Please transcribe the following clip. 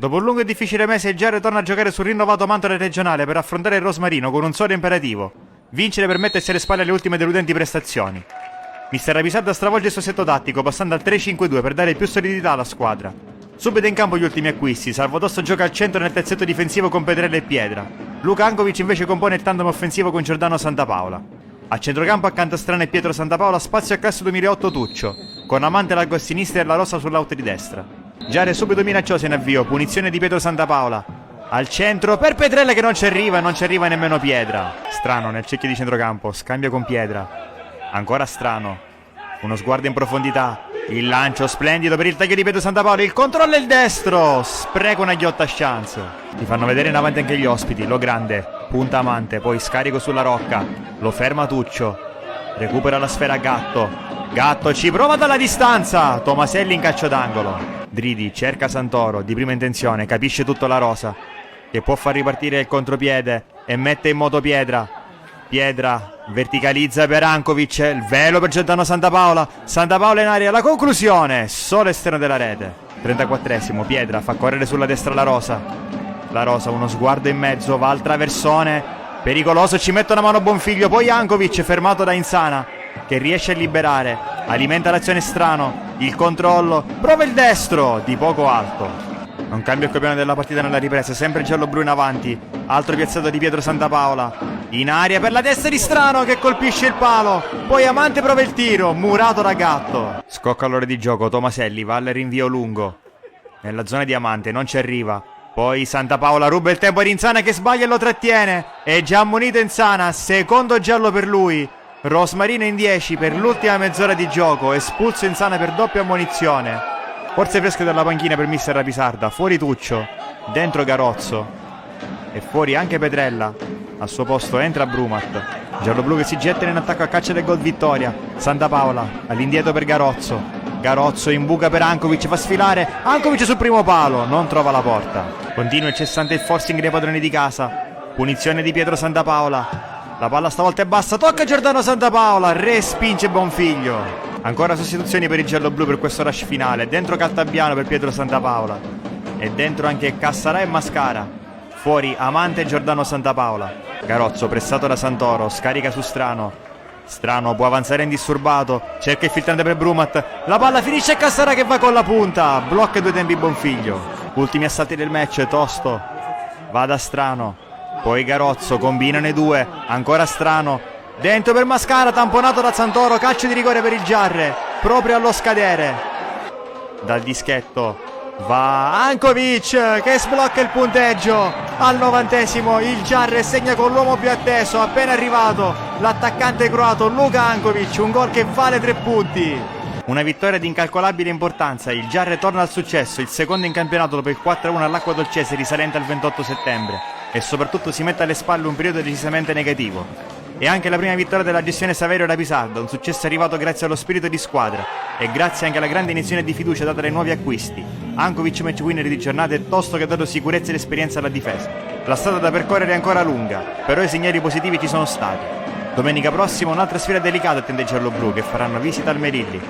Dopo un lungo e difficile mese il Giarre torna a giocare sul rinnovato manto del regionale per affrontare il Rosmarino con un solo imperativo: vincere per mettersi alle spalle le ultime deludenti prestazioni. Mister Rapisarda stravolge il suo assetto tattico passando al 3-5-2 per dare più solidità alla squadra. Subito in campo gli ultimi acquisti: Salvodosso gioca al centro nel terzetto difensivo con Petrella e Piedra. Luca Ankovic invece compone il tandem offensivo con Giordano Santapaola. A centrocampo accanto a Strano e Pietro Santapaola spazio a classe 2008 Tuccio, con Amante largo a sinistra e La Rosa sull'out di destra. Giare subito minaccioso in avvio, punizione di Pietro Santapaola. Al centro per Petrella che non ci arriva nemmeno Piedra. Strano nel cerchio di centrocampo, scambio con Piedra. Ancora Strano, uno sguardo in profondità, il lancio splendido per il taglio di Pietro Santapaola, il controllo è il destro, spreca una ghiotta chance. Li fanno vedere in avanti anche gli ospiti, Lo Grande, punta Amante, poi scarico sulla Rocca, lo ferma Tuccio, recupera la sfera Gatto ci prova dalla distanza, Tomaselli in calcio d'angolo. Dridi cerca Santoro, di prima intenzione, capisce tutto La Rosa, che può far ripartire il contropiede e mette in moto Piedra verticalizza per Ankovic, il velo per Giordano Santapaola in aria, la conclusione, solo esterno della rete. 34esimo, Piedra fa correre sulla destra La Rosa, uno sguardo in mezzo, va al traversone, pericoloso, ci mette una mano Bonfiglio, poi Ankovic fermato da Insana che riesce a liberare, alimenta l'azione Strano, il controllo, prova il destro di poco alto. Non cambia il copione della partita nella ripresa, sempre giallo-blu in avanti, altro piazzato di Pietro Santapaola, in aria per la testa di Strano che colpisce il palo, poi Amante prova il tiro, murato da Gatto. Scocca l'ora di gioco, Tomaselli va al rinvio lungo, nella zona di Amante, non ci arriva, poi Santapaola ruba il tempo ad Insana che sbaglia e lo trattiene, è già ammonito Insana, secondo giallo per lui. Rosmarino in 10 per l'ultima mezz'ora di gioco, espulso Insana per doppia ammonizione. Forze fresche dalla panchina per mister Rapisarda, fuori Tuccio, dentro Garozzo e fuori anche Petrella. Al suo posto entra Brumat. Gialloblu che si getta in attacco a caccia del gol vittoria. Santapaola all'indietro per Garozzo in buca per Ankovic, fa sfilare Ankovic sul primo palo, non trova la porta. Continua incessante il forcing dei padroni di casa, punizione di Pietro Santapaola. La palla stavolta è bassa, tocca Giordano Santapaola, respinge Bonfiglio. Ancora sostituzioni per il giallo-blu per questo rush finale. Dentro Caltabiano per Pietro Santapaola. E dentro anche Cassarà e Mascara. Fuori Amante e Giordano Santapaola. Garozzo pressato da Santoro, scarica su Strano. Strano può avanzare indisturbato, cerca il filtrante per Brumat. La palla finisce a Cassarà che va con la punta. Blocca 2 tempi Bonfiglio. Ultimi assalti del match, Tosto va da Strano. Poi Garozzo, combinano i due, ancora Strano, dentro per Mascara, tamponato da Santoro, calcio di rigore per il Giarre, proprio allo scadere. Dal dischetto va Ankovic che sblocca il punteggio, al 90esimo il Giarre segna con l'uomo più atteso, appena arrivato, l'attaccante croato Luka Ankovic, un gol che vale 3 punti. Una vittoria di incalcolabile importanza, il Giarre torna al successo, il secondo in campionato dopo il 4-1 all'Acqua Dolcese risalente al 28 settembre. E soprattutto si mette alle spalle un periodo decisamente negativo. E anche la prima vittoria della gestione Saverio Rapisarda, un successo arrivato grazie allo spirito di squadra e grazie anche alla grande iniezione di fiducia data dai nuovi acquisti. Ankovic match winner di giornata e Tosto che ha dato sicurezza ed esperienza alla difesa. La strada da percorrere è ancora lunga, però i segnali positivi ci sono stati. Domenica prossima un'altra sfida delicata attende i gialloblu che faranno visita al Merilli.